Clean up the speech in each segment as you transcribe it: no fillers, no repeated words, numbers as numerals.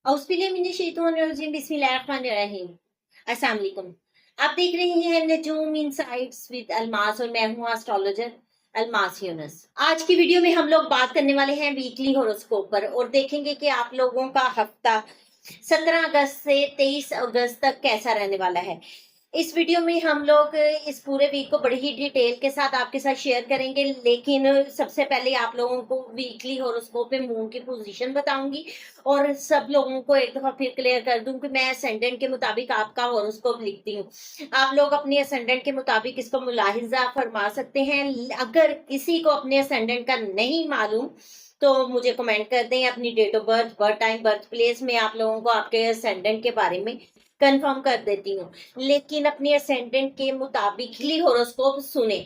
बिस्मिल्लाहिर्रहमानिर्रहीम। अस्सलाम वालेकुम। आप देख रहे हैं नजूम इनसाइट्स विद अलमास और मैं हूँ एस्ट्रोलॉजर अलमास यूनुस। आज की वीडियो में हम लोग बात करने वाले हैं वीकली हॉरोस्कोप पर और देखेंगे कि आप लोगों का हफ्ता 17 अगस्त से 23 अगस्त तक कैसा रहने वाला है। इस वीडियो में हम लोग इस पूरे वीक को बड़ी ही डिटेल के साथ आपके साथ शेयर करेंगे, लेकिन सबसे पहले आप लोगों को वीकली हॉरोस्कोप में मून की पोजीशन बताऊंगी और सब लोगों को एक दफा फिर क्लियर कर दूं कि मैं असेंडेंट के मुताबिक आपका हॉरोस्कोप लिखती हूँ। आप लोग अपने असेंडेंट के मुताबिक इसको मुलाहिजा फरमा सकते हैं। अगर किसी को अपने असेंडेंट का नहीं मालूम तो मुझे कमेंट कर दें अपनी date of birth, birth time, birth place में आप लोगों को आपके असेंडेंट के बारे में कंफर्म कर देती हूँ। लेकिन अपने असेंडेंट के मुताबिक ही हॉरोस्कोप सुने।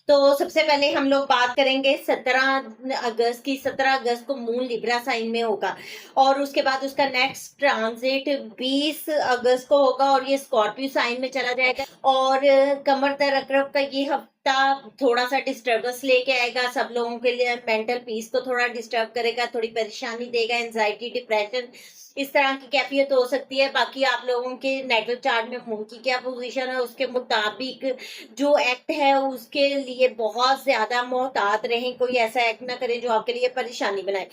तो सबसे पहले हम लोग बात करेंगे 17 अगस्त की। 17 अगस्त को मून लिब्रा साइन में होगा और उसके बाद उसका नेक्स्ट ट्रांजिट 20 अगस्त को होगा और ये स्कॉर्पियो साइन में चला जाएगा। और कमर दर अकरब का ये हफ्ता थोड़ा सा डिस्टर्बेंस लेके आएगा, सब लोगों के लिए मेंटल पीस को थोड़ा डिस्टर्ब करेगा, थोड़ी परेशानी देगा, एंजाइटी, डिप्रेशन, इस तरह की कैफियत हो सकती है। बाकी आप लोगों के नेटल चार्ट में मून की क्या पोजीशन है उसके मुताबिक जो एक्ट है उसके लिए बहुत ज्यादा मोहतात रहें, कोई ऐसा एक्ट ना करें जो आपके लिए परेशानी बनाए।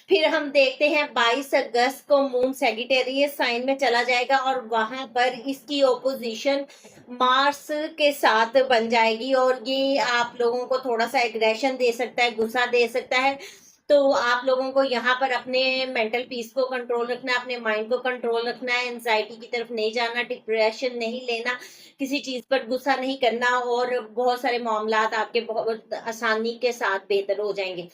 फिर हम देखते हैं 22 अगस्त को मून सैजिटेरियस साइन में चला जाएगा और वहां पर इसकी ओपोजिशन मार्स के साथ बन जाएगी और ये आप लोगों को थोड़ा सा एग्रेशन दे सकता है, गुस्सा दे सकता है। तो आप लोगों को यहाँ पर अपने मेंटल पीस को कंट्रोल रखना है, अपने माइंड को कंट्रोल रखना है, एंजाइटी की तरफ नहीं जाना, डिप्रेशन नहीं लेना, किसी चीज पर गुस्सा नहीं करना और बहुत सारे मामलात आपके बहुत आसानी के साथ बेहतर हो जाएंगे।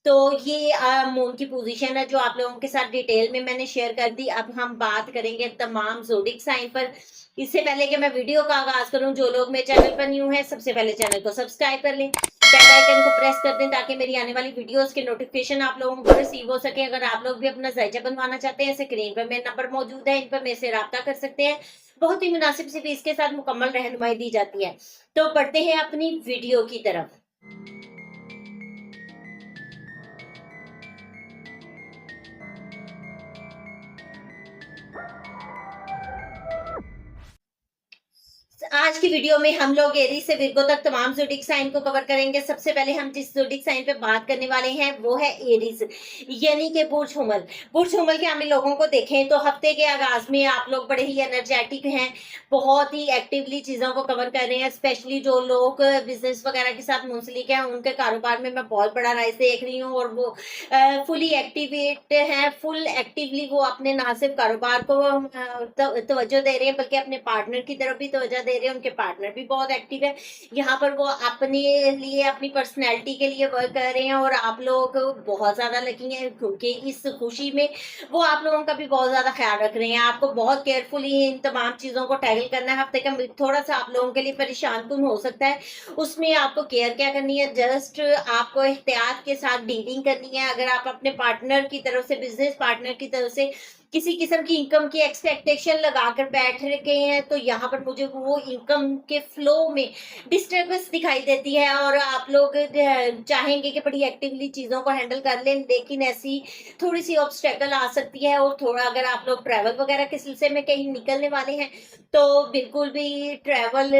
तो ये मून की पोजीशन है जो आप लोगों के साथ डिटेल में मैंने शेयर कर दी। अब हम बात करेंगे तमाम ज़ोडिक साइन पर। इससे पहले कि मैं वीडियो का आगाज करूं, जो लोग मेरे चैनल पर न्यू हैं सबसे पहले चैनल को सब्सक्राइब कर लें, बेल आइकन को प्रेस कर दें ताकि मेरी आने वाली वीडियोस के नोटिफिकेशन आप लोगों को रिसीव हो सके। अगर आप लोग भी अपना जायजा बनवाना चाहते हैं, स्क्रीन पर मेरा नंबर मौजूद है, इन पर मेरे से राब्ता कर सकते हैं। बहुत ही मुनासिब सी फीस के साथ मुकम्मल रहनुमाई दी जाती है। तो बढ़ते हैं अपनी वीडियो की तरफ। आज की वीडियो में हम लोग एरीज से विर्गो तक तमाम ज़ोडिक साइन को कवर करेंगे। सबसे पहले हम जिस ज़ोडिक साइन पे बात करने वाले हैं वो है एरीज, यानी कि बुर्ज हुमल। बुर्ज हुमल के हम लोगों को देखें तो हफ्ते के आगाज में आप लोग बड़े ही एनर्जेटिक हैं, बहुत ही एक्टिवली चीज़ों को कवर कर रहे हैं। स्पेशली जो लोग बिजनेस वगैरह के साथ मुंसलिक हैं उनके कारोबार में मैं बहुत बड़ा राइज देख रही हूँ और वो फुली एक्टिवेट हैं, फुल एक्टिवली वो अपने ना सिर्फ कारोबार को तवज्जो दे रहे हैं बल्कि अपने पार्टनर की तरफ भी तवज्जो दे रहे हैं। उनके पार्टनर भी बहुत एक्टिव है, यहाँ पर वो अपने लिए, अपनी पर्सनैलिटी के लिए वर्क कर रहे हैं और आप लोग बहुत ज्यादा लकी हैं क्योंकि इस खुशी में वो आप लोगों का भी बहुत ज्यादा ख्याल रख रहे हैं। आपको बहुत केयरफुली इन तमाम चीजों को टैकल करना है। हफ्ते का थोड़ा सा आप लोगों के लिए परेशान कुन हो सकता है, उसमें आपको केयर क्या करनी है, जस्ट आपको एहतियात के साथ डीलिंग करनी है। अगर आप अपने पार्टनर की तरफ से, बिजनेस पार्टनर की तरफ से किसी किस्म की इनकम की एक्सपेक्टेशन लगाकर बैठ गए हैं तो यहाँ पर मुझे वो इनकम के फ्लो में डिस्टर्बेंस दिखाई देती है और आप लोग चाहेंगे कि बड़ी एक्टिवली चीज़ों को हैंडल कर लें, लेकिन ऐसी थोड़ी सी ऑब्स्टेकल आ सकती है। और थोड़ा अगर आप लोग ट्रैवल वगैरह के सिलसिले में कहीं निकलने वाले हैं तो बिल्कुल भी ट्रैवल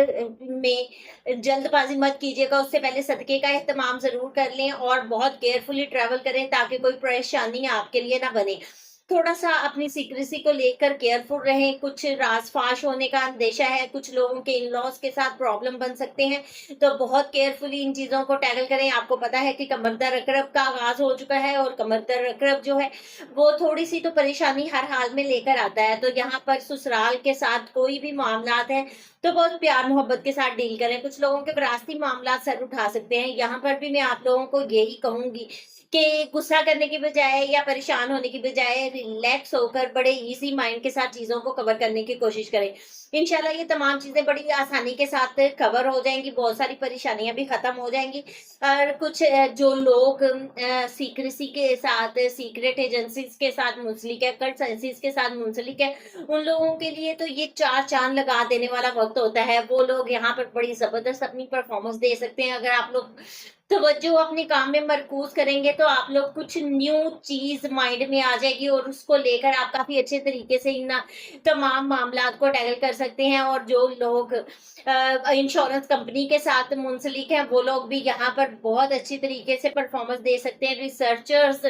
में जल्दबाजी मत कीजिएगा, उससे पहले सदके का एहतमाम जरूर कर लें और बहुत केयरफुली ट्रैवल करें ताकि कोई परेशानी आपके लिए ना बने। थोड़ा सा अपनी सीक्रेसी को लेकर केयरफुल रहें, कुछ राज फाश होने का अंदेशा है, कुछ लोगों के इन लॉज के साथ प्रॉब्लम बन सकते हैं, तो बहुत केयरफुली इन चीज़ों को टैकल करें। आपको पता है कि कमरदर अकरब का आगाज हो चुका है और कमरदर अकरब जो है वो थोड़ी सी तो परेशानी हर हाल में लेकर आता है। तो यहाँ पर ससुराल के साथ कोई भी मामला है तो बहुत प्यार मोहब्बत के साथ डील करें। कुछ लोगों के विरासती मामला सर उठा सकते हैं, यहाँ पर भी मैं आप लोगों को यही कहूंगी कि गुस्सा करने की बजाय या परेशान होने की बजाय रिलैक्स होकर बड़े इजी माइंड के साथ चीज़ों को कवर करने की कोशिश करें। इंशाल्लाह ये तमाम चीज़ें बड़ी आसानी के साथ कवर हो जाएंगी, बहुत सारी परेशानियां भी खत्म हो जाएंगी। और कुछ जो लोग सीक्रेसी के साथ, सीक्रेट एजेंसीज के साथ मुंसलिक है, कल्ट एजेंसीज के साथ मुंसलिक है, उन लोगों के लिए तो ये चार चांद लगा देने वाला वक्त होता है। वो लोग यहाँ पर बड़ी जबरदस्त अपनी परफॉर्मेंस दे सकते हैं। अगर आप लोग तवज्जो अपने काम में मरकूज करेंगे तो आप लोग कुछ न्यू चीज माइंड में आ जाएगी और उसको लेकर आप काफी अच्छे तरीके से इन तमाम मामलात को टैकल कर सकते हैं। और जो लोग इंश्योरेंस कंपनी के साथ मुंसलिक हैं वो लोग भी यहाँ पर बहुत अच्छी तरीके से परफॉर्मेंस दे सकते हैं। रिसर्चर्स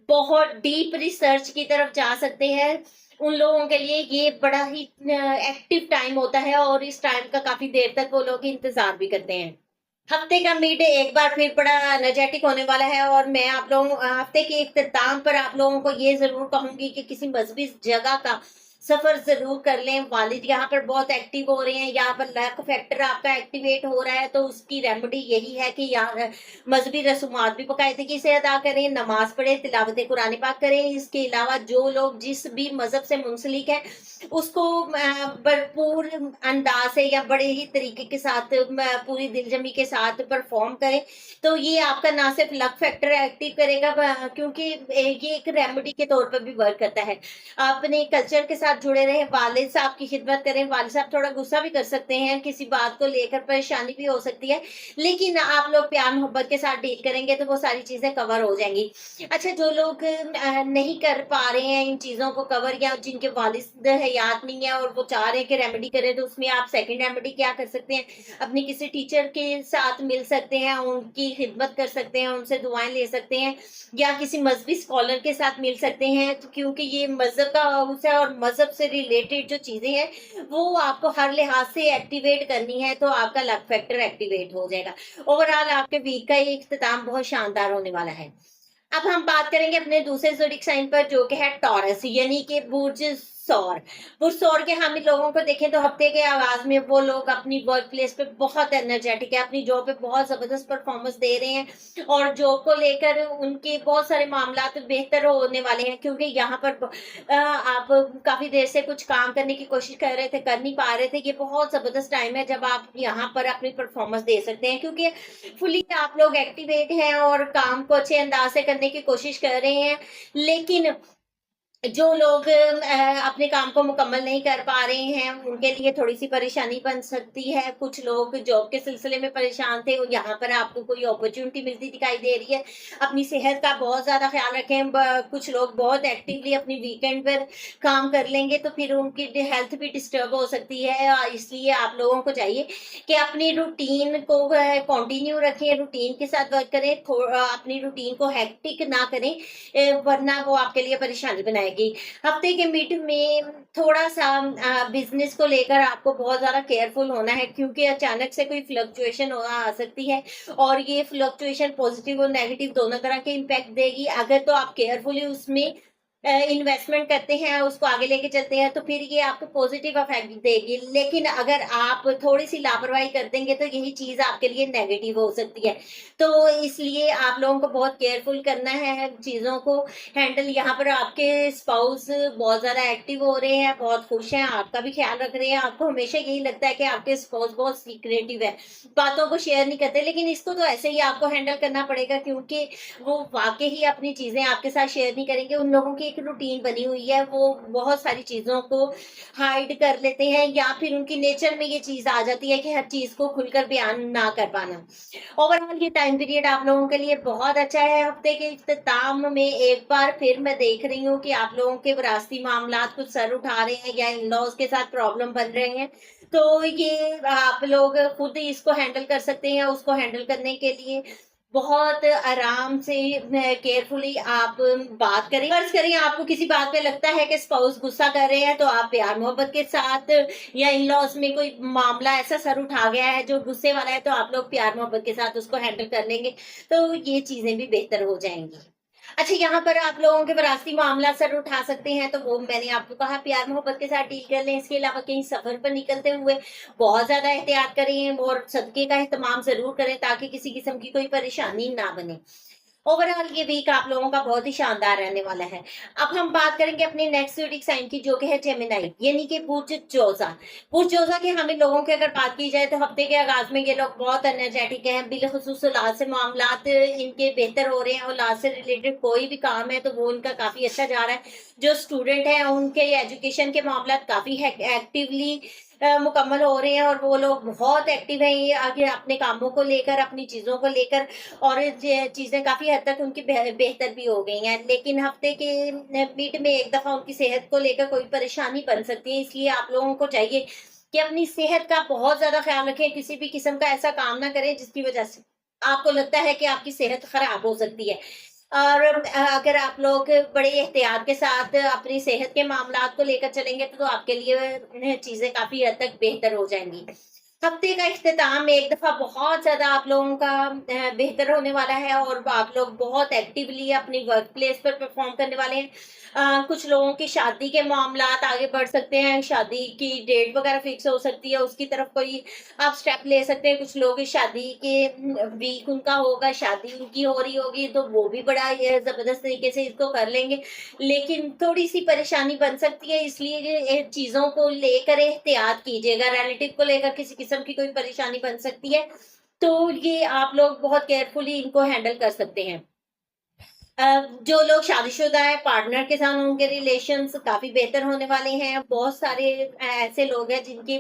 बहुत डीप रिसर्च की तरफ जा सकते हैं, उन लोगों के लिए ये बड़ा ही एक्टिव टाइम होता है और इस टाइम का काफी देर तक वो लोग इंतजार भी करते हैं। हफ्ते का मिड एक बार फिर बड़ा एनर्जेटिक होने वाला है और मैं आप लोगों हफ्ते के इख्तिताम पर आप लोगों को ये जरूर कहूंगी कि किसी मजहबी जगह का सफर जरूर कर लें। वालिद यहाँ पर बहुत एक्टिव हो रहे हैं, यहाँ पर लक फैक्टर आपका एक्टिवेट हो रहा है, तो उसकी रेमेडी यही है कि यहाँ मजहबी रसूमात भी बाकायदगी से अदा करें, नमाज पढ़े, तिलावत कुरान पाक करें। इसके अलावा जो लोग जिस भी मजहब से मुंसलिक है उसको भरपूर अंदाज से या बड़े ही तरीके के साथ पूरी दिलजमी के साथ परफॉर्म करें, तो ये आपका ना सिर्फ लक फैक्टर एक्टिव करेगा क्योंकि ये एक रेमेडी के तौर पर भी वर्क करता है। अपने कल्चर के साथ जुड़े रहे, वालिद साहब की खिदमत करें। वालिद साहब थोड़ा गुस्सा भी कर सकते हैं, किसी बात को लेकर परेशानी भी हो सकती है, लेकिन आप लोग प्यार मोहब्बत के साथ डील करेंगे तो वो सारी चीजें कवर हो जाएंगी। अच्छा, जो लोग नहीं कर पा रहे हैं इन चीजों को कवर, या जिनके वालिद हयात नहीं है और वो चाह रहे हैं कि रेमेडी करें, तो उसमें आप सेकंड रेमेडी क्या कर सकते हैं, अपने किसी टीचर के साथ मिल सकते हैं, उनकी खिदमत कर सकते हैं, उनसे दुआएं ले सकते हैं, या किसी मजहबी स्कॉलर के साथ मिल सकते हैं। तो क्योंकि ये मजहब का हाउस है और मजहब से रिलेटेड जो चीजें हैं वो आपको हर लिहाज से एक्टिवेट करनी है, तो आपका लक फैक्टर एक्टिवेट हो जाएगा। ओवरऑल आपके वीक का ये इख्तिताम बहुत शानदार होने वाला है। अब हम बात करेंगे अपने दूसरे ज़ोडिक साइन पर, जो कि है टॉरस, यानी कि बुर्ज सौर। बुर्ज सौर के हामी लोगों को देखें तो हफ्ते के आगाज में वो लोग अपनी वर्क प्लेस पे बहुत एनर्जेटिक है, अपनी जॉब पे बहुत जबरदस्त परफॉर्मेंस दे रहे हैं और जॉब को लेकर उनके बहुत सारे मामला बेहतर होने वाले हैं। क्योंकि यहाँ पर आप काफी देर से कुछ काम करने की कोशिश कर रहे थे, कर नहीं पा रहे थे, ये बहुत जबरदस्त टाइम है जब आप यहाँ पर अपनी परफॉर्मेंस दे सकते हैं, क्योंकि फुली आप लोग एक्टिवेट हैं और काम को अच्छे अंदाज से करने की कोशिश कर रहे हैं। लेकिन जो लोग अपने काम को मुकम्मल नहीं कर पा रहे हैं उनके लिए थोड़ी सी परेशानी बन सकती है। कुछ लोग जॉब के सिलसिले में परेशान थे और यहाँ पर आपको कोई अपॉर्चुनिटी मिलती दिखाई दे रही है। अपनी सेहत का बहुत ज्यादा ख्याल रखें। कुछ लोग बहुत एक्टिवली अपनी वीकेंड पर काम कर लेंगे तो फिर उनकी हेल्थ भी डिस्टर्ब हो सकती है। इसलिए आप लोगों को चाहिए कि अपनी रूटीन को कंटिन्यू रखें, रूटीन के साथ वर्क करें, अपनी रूटीन को हेक्टिक ना करें, वरना वो आपके लिए परेशानी बनाएगी। हफ्ते के मिड में थोड़ा सा बिजनेस को लेकर आपको बहुत ज्यादा केयरफुल होना है, क्योंकि अचानक से कोई फ्लक्चुएशन आ सकती है और ये फ्लक्चुएशन पॉजिटिव और नेगेटिव दोनों तरह के इम्पैक्ट देगी। अगर तो आप केयरफुली उसमें इन्वेस्टमेंट करते हैं, उसको आगे लेके चलते हैं, तो फिर ये आपको पॉजिटिव इफेक्ट देगी। लेकिन अगर आप थोड़ी सी लापरवाही कर देंगे तो यही चीज आपके लिए नेगेटिव हो सकती है। तो इसलिए आप लोगों को बहुत केयरफुल करना है चीजों को हैंडल। यहाँ पर आपके स्पाउस बहुत ज्यादा एक्टिव हो रहे हैं, बहुत खुश हैं, आपका भी ख्याल रख रहे हैं। आपको हमेशा यही लगता है कि आपके स्पाउस बहुत सीक्रेटिव है, बातों को शेयर नहीं करते, लेकिन इसको तो ऐसे ही आपको हैंडल करना पड़ेगा, क्योंकि वो वाकई ही अपनी चीजें आपके साथ शेयर नहीं करेंगे। उन लोगों की एक रूटीन बनी हुई है, वो बहुत सारी चीजों को हाइड कर लेते हैं, या फिर उनकी नेचर में ये चीज आ जाती है कि हर चीज को खुलकर बयान ना कर पाना। ओवरऑल ये टाइम पीरियड आप लोगों के लिए बहुत अच्छा है। हफ्ते के इख्तिताम में एक बार फिर मैं देख रही हूँ कि आप लोगों के विरासती मामला कुछ सर उठा रहे हैं या इन लॉज के साथ प्रॉब्लम बन रहे हैं, तो ये आप लोग खुद इसको हैंडल कर सकते हैं। उसको हैंडल करने के लिए बहुत आराम से केयरफुली आप बात करें। फर्ज करें आपको किसी बात पे लगता है कि स्पाउस गुस्सा कर रहे हैं, तो आप प्यार मोहब्बत के साथ, या इन लॉज में कोई मामला ऐसा सर उठा गया है जो गुस्से वाला है, तो आप लोग प्यार मोहब्बत के साथ उसको हैंडल कर लेंगे, तो ये चीजें भी बेहतर हो जाएंगी। अच्छा, यहाँ पर आप लोगों के विरासती मामला सर उठा सकते हैं, तो वो मैंने आपको कहा प्यार मोहब्बत के साथ डील कर लें। इसके अलावा कहीं सफर पर निकलते हुए बहुत ज्यादा एहतियात करें और सदके का एहतमाम जरूर करें ताकि किसी किस्म की कोई परेशानी ना बने। ओवरऑल ये वीक आप लोगों का बहुत ही शानदार रहने वाला है। अब हम बात करेंगे अपने नेक्स्ट ज़ोडिक साइन की, जो कि है जेमिनी, यानी कि बुर्ज जोजा। बुर्ज जोजा के हमें लोगों की अगर बात की जाए तो हफ्ते के आगाज में ये लोग बहुत एनर्जेटिक हैं। बिलखुसूस औलाद से मामलात इनके बेहतर हो रहे हैं। औलाद से रिलेटेड कोई भी काम है तो वो उनका काफी अच्छा जा रहा है। जो स्टूडेंट है उनके एजुकेशन के मामला काफी एक्टिवली मुकम्मल हो रहे हैं और वो लोग बहुत एक्टिव हैं ये आगे अपने कामों को लेकर, अपनी चीज़ों को लेकर, और ये चीज़ें काफ़ी हद तक उनकी बेहतर भी हो गई हैं। लेकिन हफ्ते के मीट में एक दफ़ा उनकी सेहत को लेकर कोई परेशानी बन सकती है, इसलिए आप लोगों को चाहिए कि अपनी सेहत का बहुत ज़्यादा ख़्याल रखें, किसी भी किस्म का ऐसा काम ना करें जिसकी वज़ह से आपको लगता है कि आपकी सेहत खराब हो सकती है। और अगर आप लोग बड़े एहतियात के साथ अपनी सेहत के मामलात को लेकर चलेंगे तो आपके लिए चीज़ें काफ़ी हद तक बेहतर हो जाएँगी। हफ्ते का इख्तिताम एक दफ़ा बहुत ज़्यादा आप लोगों का बेहतर होने वाला है और आप लोग बहुत एक्टिवली अपनी वर्क प्लेस पर परफ़ॉर्म करने वाले हैं। कुछ लोगों की शादी के मामलात आगे बढ़ सकते हैं, शादी की डेट वग़ैरह फ़िक्स हो सकती है, उसकी तरफ कोई आप स्टेप ले सकते हैं। कुछ लोग शादी के वीक उनका होगा, शादी उनकी हो रही होगी, तो वो भी बड़ा ये ज़बरदस्त तरीके से इसको कर लेंगे। लेकिन थोड़ी-सी परेशानी बन सकती है, इसलिए ये चीज़ों को लेकर एहतियात कीजिएगा। रिलेटिव को लेकर किसी किस्म की कोई परेशानी बन सकती है, तो ये आप लोग बहुत केयरफुली इनको हैंडल कर सकते हैं। जो लोग शादीशुदा हैं, पार्टनर के साथ उनके रिलेशंस काफ़ी बेहतर होने वाले हैं। बहुत सारे ऐसे लोग हैं जिनकी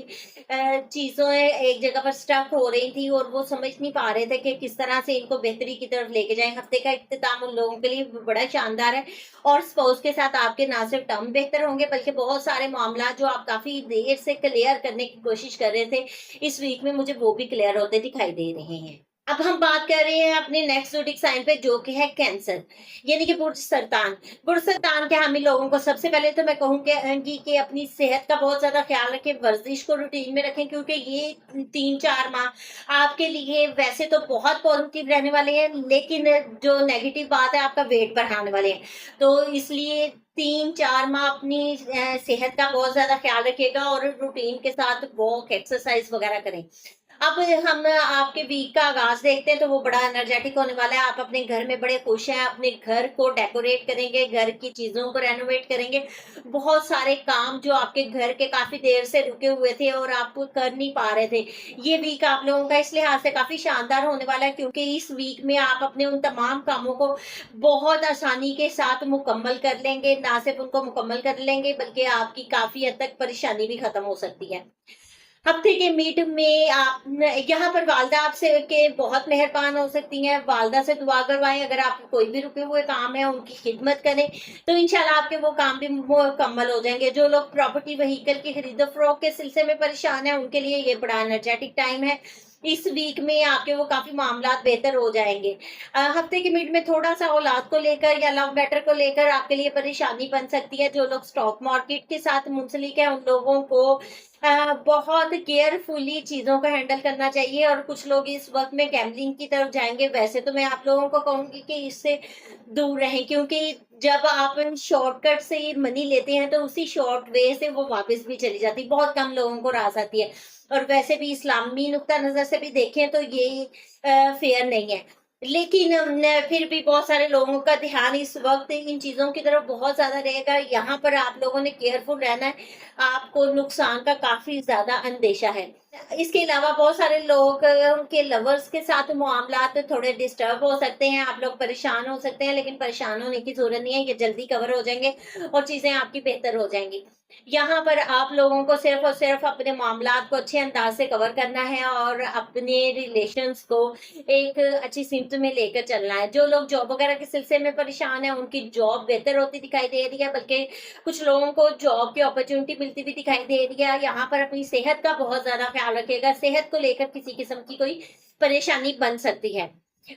चीज़ें एक जगह पर स्टक हो रही थी और वो समझ नहीं पा रहे थे कि किस तरह से इनको बेहतरी की तरफ लेके जाएँ। हफ्ते का इख्तिताम उन लोगों के लिए बड़ा शानदार है और स्पाउस के साथ आपके ना सिर्फ टर्म बेहतर होंगे बल्कि बहुत सारे मामला जो आप काफ़ी देर से क्लियर करने की कोशिश कर रहे थे, इस वीक में मुझे वो भी क्लियर होते दिखाई दे रहे हैं। अब हम बात कर रहे हैं अपने नेक्स्ट ज़ोडिक साइन पे जो कि है कैंसर, यानी कि बुर्ज सरतान। बुर्ज सरतान के हामी लोगों को सबसे पहले तो मैं कहूँगी कि अपनी सेहत का बहुत ज़्यादा ख़्याल रखें, वर्जिश को रूटीन में रखें क्योंकि ये 3-4 माह आपके लिए वैसे तो बहुत पॉजिटिव रहने वाले हैं, लेकिन जो नेगेटिव बात है आपका वेट बढ़ाने वाले हैं। तो इसलिए 3-4 माह अपनी सेहत का बहुत ज़्यादा ख़्याल रखिएगा और रूटीन के साथ वॉक, एक्सरसाइज़ वग़ैरह करें। अब हम आपके वीक का आगाज़ देखते हैं तो वो बड़ा एनर्जेटिक होने वाला है। आप अपने घर में बड़े खुश हैं, अपने घर को डेकोरेट करेंगे, घर की चीज़ों को रेनोवेट करेंगे। बहुत सारे काम जो आपके घर के काफ़ी देर से रुके हुए थे और आप कर नहीं पा रहे थे, ये वीक आप लोगों का इस लिहाज़ से काफ़ी शानदार होने वाला है क्योंकि इस वीक में आप अपने उन तमाम कामों को बहुत आसानी के साथ मुकम्मल कर लेंगे। ना सिर्फ़ उनको मुकम्मल कर लेंगे बल्कि आपकी काफ़ी हद तक परेशानी भी खत्म हो सकती है। हफ्ते के मिड में आप यहाँ पर वालदा आपसे के बहुत मेहरबान हो सकती हैं। वालदा से दुआ करवाएं, अगर आपके कोई भी रुके हुए काम है उनकी खिदमत करें तो इंशाल्लाह आपके वो काम भी मुकम्मल हो जाएंगे। जो लोग प्रॉपर्टी व्हीकल की खरीदो फरोख्त के सिलसिले में परेशान है उनके लिए ये बड़ा एनर्जेटिक टाइम है। इस वीक में आपके वो काफी मामलात बेहतर हो जाएंगे। हफ्ते के मिड में थोड़ा सा औलाद को लेकर या लव मैटर को लेकर आपके लिए परेशानी बन सकती है। जो लोग स्टॉक मार्केट के साथ मुंसलिक है उन लोगों को बहुत केयरफुली चीज़ों को हैंडल करना चाहिए और कुछ लोग इस वक़्त में गैम्बलिंग की तरफ जाएँगे। वैसे तो मैं आप लोगों को कहूँगी कि इससे दूर रहें क्योंकि जब आप शॉर्टकट से मनी लेते हैं तो उसी शॉर्ट वे से वो वापस भी चली जाती है। बहुत कम लोगों को रास आती है और वैसे भी इस्लामी नुक्ता नज़र से भी देखें तो ये फेयर नहीं है। लेकिन फिर भी बहुत सारे लोगों का ध्यान इस वक़्त इन चीज़ों की तरफ बहुत ज़्यादा रहेगा। यहाँ पर आप लोगों ने केयरफुल रहना है, आपको नुकसान का काफ़ी ज़्यादा अंदेशा है। इसके अलावा बहुत सारे लोग के लवर्स के साथ मामलात थोड़े डिस्टर्ब हो सकते हैं, आप लोग परेशान हो सकते हैं, लेकिन परेशान होने की ज़रूरत नहीं है, ये जल्दी कवर हो जाएँगे और चीज़ें आपकी बेहतर हो जाएँगी। यहाँ पर आप लोगों को सिर्फ़ और सिर्फ़ अपने मामलात को अच्छे अंदाज़ से कवर करना है और अपने रिलेशंस को एक अच्छी सिमत में लेकर चलना है। जो लोग जॉब वगैरह के सिलसिले में परेशान हैं, उनकी जॉब बेहतर होती दिखाई दे रही है, बल्कि कुछ लोगों को जॉब की अपॉर्च्युनिटी मिलती भी दिखाई दे रही है। यहाँ पर अपनी सेहत का बहुत ज़्यादा ख़्याल रखिएगा, सेहत को लेकर किसी किस्म की कोई परेशानी बन सकती है।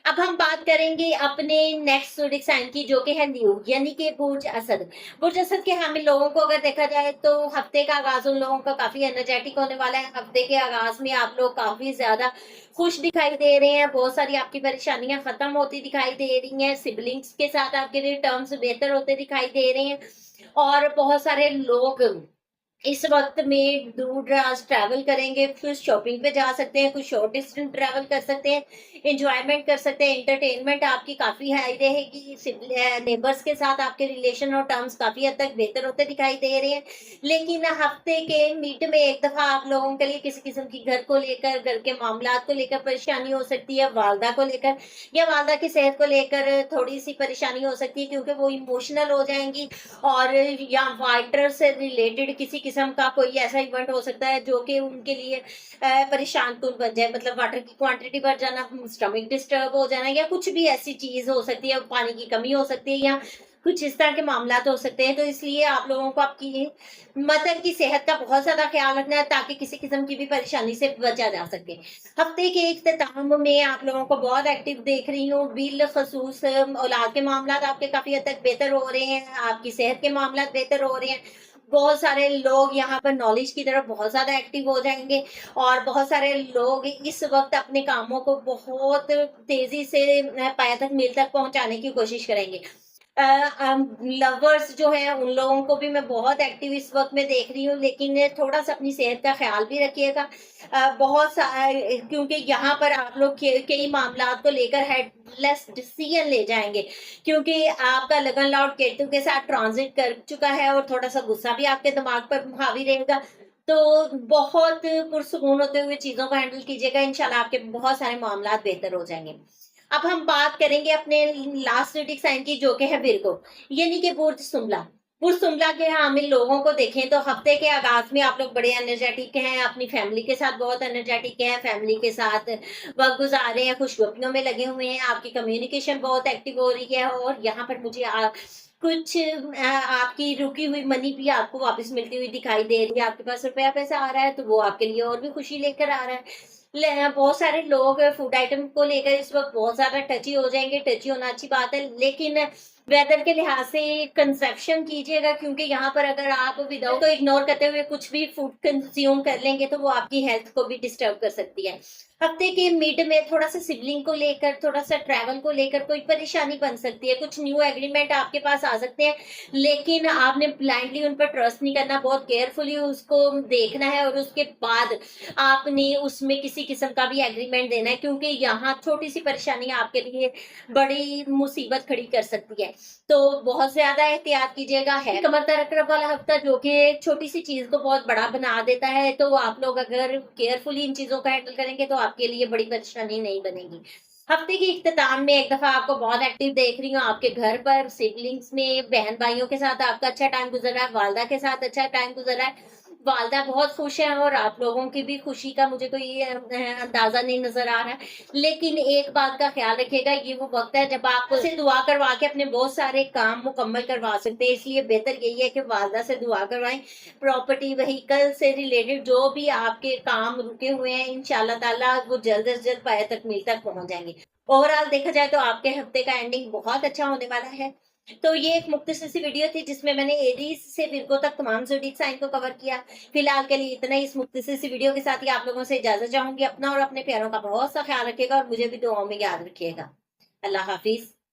अब हम बात करेंगे अपने नेक्स्ट ज़ोडिएक साइन की जो कि है न्यू यानी कि बुर्ज असद। बुर्ज असद के हामिल लोगों को अगर देखा जाए तो हफ्ते का आगाज़ उन लोगों का काफ़ी एनर्जेटिक होने वाला है। हफ्ते के आगाज़ में आप लोग काफ़ी ज़्यादा खुश दिखाई दे रहे हैं, बहुत सारी आपकी परेशानियाँ ख़त्म होती दिखाई दे रही हैं, सिबलिंग्स के साथ आपके लिए टर्म्स बेहतर होते दिखाई दे रहे हैं और बहुत सारे लोग इस वक़्त में दूर-दराज़ ट्रैवल करेंगे, कुछ शॉपिंग पे जा सकते हैं, कुछ शॉर्ट डिस्टेंस ट्रैवल कर सकते हैं, एन्जॉयमेंट कर सकते हैं, एंटरटेनमेंट आपकी काफ़ी हाई रहेगी, नेबर्स के साथ आपके रिलेशन और टर्म्स काफ़ी हद तक बेहतर होते दिखाई दे रहे हैं। लेकिन हफ़्ते के मिड में एक दफ़ा आप लोगों के लिए किसी किस्म की घर को लेकर, घर के मामलात को लेकर परेशानी हो सकती है, वालदा को लेकर या वालदा की सेहत को लेकर थोड़ी-सी परेशानी हो सकती है क्योंकि वो इमोशनल हो जाएँगी और या वाइटर से रिलेटेड किसी किस्म का कोई ऐसा इवेंट हो सकता है जो कि उनके लिए परेशान कुन बन जाए, मतलब वाटर की क्वांटिटी बढ़ जाना, स्टमक डिस्टर्ब हो जाना, या कुछ भी ऐसी चीज हो सकती है, पानी की कमी हो सकती है, या कुछ इस तरह के मामलात हो सकते हैं। तो इसलिए आप लोगों को आपकी मदर की सेहत का बहुत ज्यादा ख्याल रखना है ताकि किसी किस्म की भी परेशानी से बचा जा सके। हफ्ते के इख्तिताम में आप लोगों को बहुत एक्टिव देख रही हूँ, बिल खसूस औलाद के मामलात आपके काफी हद तक बेहतर हो रहे हैं, आपकी सेहत के मामलात बेहतर हो रहे हैं। बहुत सारे लोग यहाँ पर नॉलेज की तरफ बहुत ज्यादा एक्टिव हो जाएंगे, और बहुत सारे लोग इस वक्त अपने कामों को बहुत तेजी से पाया तक मील तक पहुंचाने की कोशिश करेंगे। लवर्स जो है उन लोगों को भी मैं बहुत एक्टिव इस वक्त में देख रही हूँ, लेकिन थोड़ा सा अपनी सेहत का ख्याल भी रखिएगा। क्योंकि यहाँ पर आप लोग कई मामला को लेकर हेडलेस डिसीजन ले जाएंगे, क्योंकि आपका लगन लॉर्ड केतु के साथ ट्रांजिट कर चुका है और थोड़ा सा गुस्सा भी आपके दिमाग पर हावी रहेगा। तो बहुत पुरसुकून होते हुए चीजों को हैंडल कीजिएगा, इंशाल्लाह आपके बहुत सारे मामला बेहतर हो जाएंगे। अब हम बात करेंगे अपने लास्ट ज़ोडिएक साइन की, जो कि है विर्गो, यानी कि बुर्ज सुमला। बुर्ज सुमला के हामिल लोगों को देखें तो हफ्ते के आगाज में आप लोग बड़े एनर्जेटिक हैं, अपनी फैमिली के साथ बहुत एनर्जेटिक हैं, फैमिली के साथ वक्त गुजार रहे हैं, खुशगपियों में लगे हुए हैं, आपकी कम्युनिकेशन बहुत एक्टिव हो रही है। और यहाँ पर मुझे कुछ आपकी रुकी हुई मनी भी आपको वापस मिलती हुई दिखाई दे रही है, आपके पास रुपया पैसा आ रहा है, तो वो आपके लिए और भी खुशी लेकर आ रहा है। बहुत सारे लोग फूड आइटम को लेकर इस वक्त बहुत ज्यादा टची हो जाएंगे, टची होना अच्छी बात है, लेकिन वेदर के लिहाज से कंसेप्शन कीजिएगा, क्योंकि यहाँ पर अगर आप विदाउट को इग्नोर करते हुए कुछ भी फूड कंज्यूम कर लेंगे तो वो आपकी हेल्थ को भी डिस्टर्ब कर सकती है। हफ्ते के मिड में थोड़ा सा सिबलिंग को लेकर, थोड़ा सा ट्रैवल को लेकर कोई परेशानी बन सकती है, कुछ न्यू एग्रीमेंट आपके पास आ सकते हैं, लेकिन आपने ब्लाइंडली उन पर ट्रस्ट नहीं करना, बहुत केयरफुली उसको देखना है और उसके बाद आपने उसमें किसी किस्म का भी एग्रीमेंट देना है, क्योंकि यहाँ छोटी सी परेशानी आपके लिए बड़ी मुसीबत खड़ी कर सकती है। तो बहुत ज्यादा एहतियात कीजिएगा। है कमर तरकरब वाला हफ्ता, जो कि एक छोटी सी चीज को बहुत बड़ा बना देता है, तो आप लोग अगर केयरफुली इन चीजों को हैंडल करेंगे तो आपके लिए बड़ी परेशानी नहीं बनेगी। हफ्ते की इख्तिताम में एक दफा आपको बहुत एक्टिव देख रही हूँ, आपके घर पर सिबलिंग्स में बहन भाइयों के साथ आपका अच्छा टाइम गुजर रहा है, वालदा के साथ अच्छा टाइम गुजर रहा है, वालदा बहुत खुश है और आप लोगों की भी खुशी का मुझे कोई अंदाजा नहीं नजर आ रहा है। लेकिन एक बात का ख्याल रखिएगा, ये वो वक्त है जब आप उसे दुआ करवा के अपने बहुत सारे काम मुकम्मल करवा सकते हैं, इसलिए बेहतर यही है कि वालदा से दुआ करवाएं। प्रॉपर्टी व्हीकल से रिलेटेड जो भी आपके काम रुके हुए हैं, इंशाल्लाह ताला वो जल्द से जल्द पाया तक मिल तक पहुंच जाएंगे। ओवरऑल देखा जाए तो आपके हफ्ते का एंडिंग बहुत अच्छा होने वाला है। तो ये एक मुख्तसर सी वीडियो थी जिसमें मैंने एरीज से विर्गो तक तमाम ज़ोडिएक साइन को कवर किया। फिलहाल के लिए इतना ही। इस मुख्तसर सी वीडियो के साथ ही आप लोगों से इजाजत चाहूंगी। अपना और अपने प्यारों का बहुत सा ख्याल रखिएगा और मुझे भी दुआओं में याद रखिएगा। अल्लाह हाफिज।